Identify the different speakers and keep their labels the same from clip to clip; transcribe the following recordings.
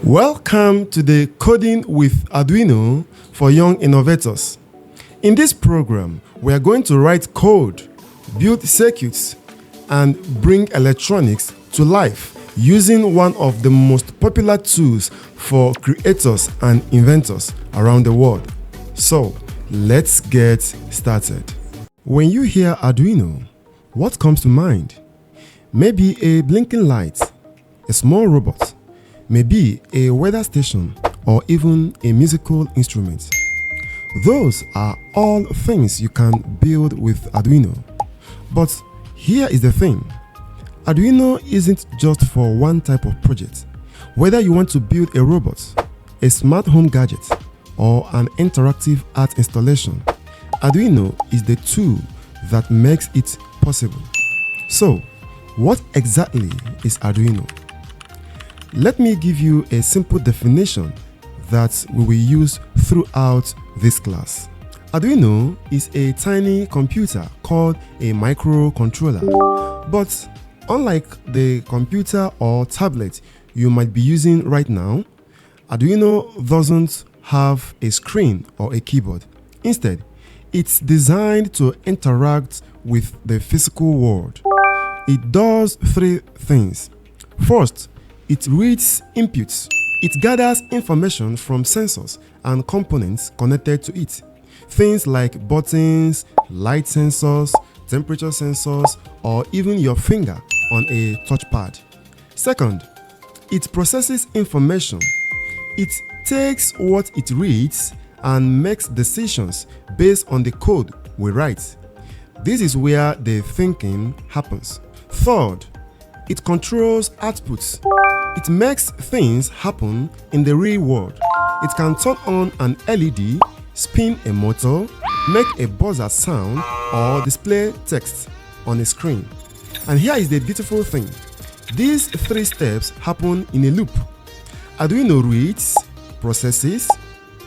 Speaker 1: Welcome to the Coding with Arduino for Young Innovators. In this program, we are going to write code, build circuits, and bring electronics to life using one of the most popular tools for creators and inventors around the world. So, let's get started. When you hear Arduino, what comes to mind? Maybe a blinking light, a small robot, maybe a weather station, or even a musical instrument. Those are all things you can build with Arduino. But here is the thing. Arduino isn't just for one type of project. Whether you want to build a robot, a smart home gadget, or an interactive art installation, Arduino is the tool that makes it possible. So, what exactly is Arduino? Let me give you a simple definition that we will use throughout this class. Arduino is a tiny computer called a microcontroller. But unlike the computer or tablet you might be using right now, Arduino doesn't have a screen or a keyboard. Instead, it's designed to interact with the physical world. It does three things. First, it reads inputs. It gathers information from sensors and components connected to it. Things like buttons, light sensors, temperature sensors, or even your finger on a touchpad. Second, it processes information. It takes what it reads and makes decisions based on the code we write. This is where the thinking happens. Third, it controls outputs. It makes things happen in the real world. It can turn on an LED, spin a motor, make a buzzer sound, or display text on a screen. And here is the beautiful thing. These three steps happen in a loop. Arduino reads, processes,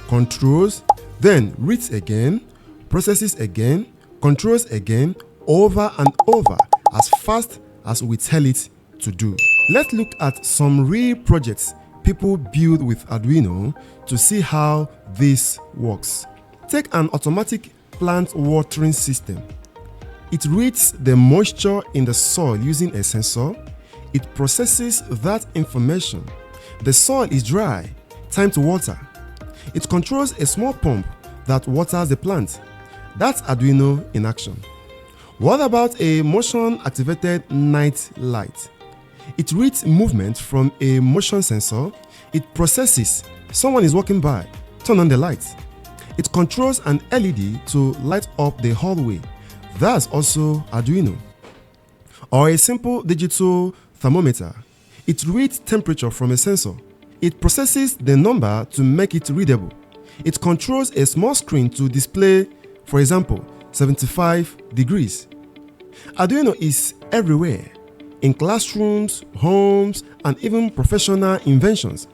Speaker 1: controls, then reads again, processes again, controls again, over and over as fast as we tell it to do. Let's look at some real projects people build with Arduino to see how this works. Take an automatic plant watering system. It reads the moisture in the soil using a sensor. It processes that information. The soil is dry, time to water. It controls a small pump that waters the plant. That's Arduino in action. What about a motion-activated night light? It reads movement from a motion sensor. It processes someone is walking by, turn on the light. It controls an LED to light up the hallway. That's also Arduino. Or a simple digital thermometer. It reads temperature from a sensor. It processes the number to make it readable. It controls a small screen to display, for example, 75 degrees. Arduino is everywhere, in classrooms, homes, and even professional inventions.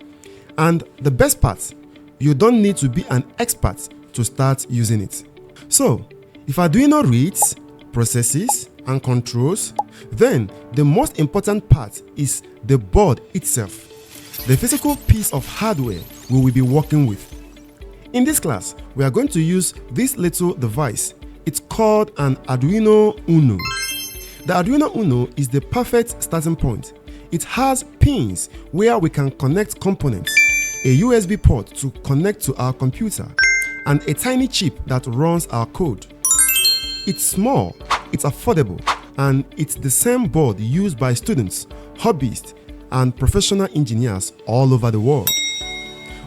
Speaker 1: And the best part, you don't need to be an expert to start using it. So, if Arduino reads, processes, and controls, then the most important part is the board itself, the physical piece of hardware we will be working with. In this class, we are going to use this little device. It's called an Arduino Uno. The Arduino Uno is the perfect starting point. It has pins where we can connect components, a USB port to connect to our computer, and a tiny chip that runs our code. It's small, it's affordable, and it's the same board used by students, hobbyists, and professional engineers all over the world.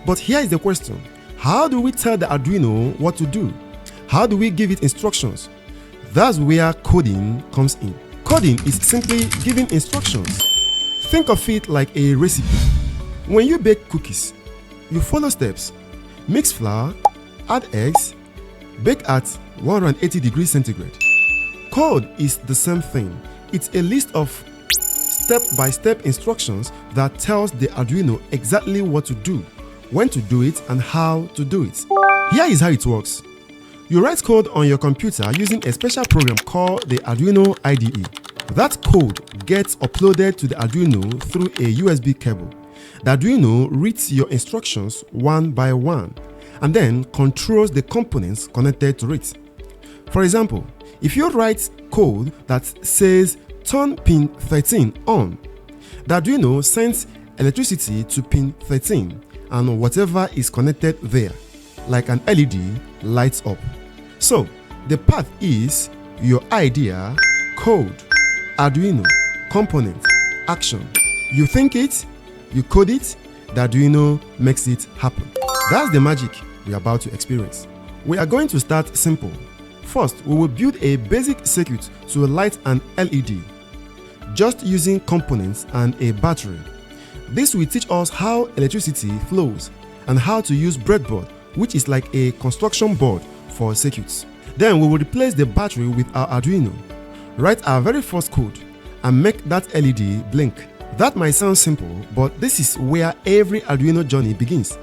Speaker 1: But here is the question. How do we tell the Arduino what to do? How do we give it instructions? That's where coding comes in. Coding is simply giving instructions. Think of it like a recipe. When you bake cookies, you follow steps. Mix flour, add eggs, bake at 180 degrees centigrade. Code is the same thing. It's a list of step-by-step instructions that tells the Arduino exactly what to do, when to do it, and how to do it. Here is how it works. You write code on your computer using a special program called the Arduino IDE. That code gets uploaded to the Arduino through a USB cable. The Arduino reads your instructions one by one and then controls the components connected to it. For example, if you write code that says turn pin 13 on, the Arduino sends electricity to pin 13 and whatever is connected there, like an LED, lights up. So the path is your idea, code, Arduino, component, action. You think it, you code it, the Arduino makes it happen. That's the magic we are about to experience. We are going to start simple. First, we will build a basic circuit to light an LED, just using components and a battery. This will teach us how electricity flows and how to use breadboard, which is like a construction board for circuits. Then we will replace the battery with our Arduino, write our very first code, and make that LED blink. That might sound simple, but this is where every Arduino journey begins.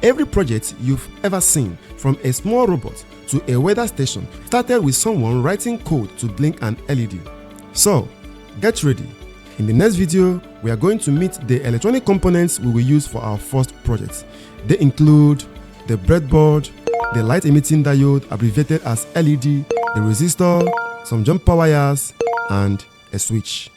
Speaker 1: Every project you've ever seen, from a small robot to a weather station, started with someone writing code to blink an LED. So, get ready. In the next video, we are going to meet the electronic components we will use for our first project. They include the breadboard, the light emitting diode abbreviated as LED, the resistor, some jumper wires, and a switch.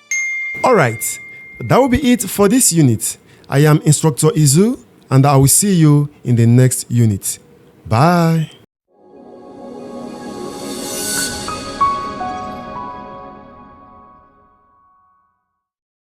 Speaker 1: Alright, that will be it for this unit. I am Instructor Izu, and I will see you in the next unit. Bye.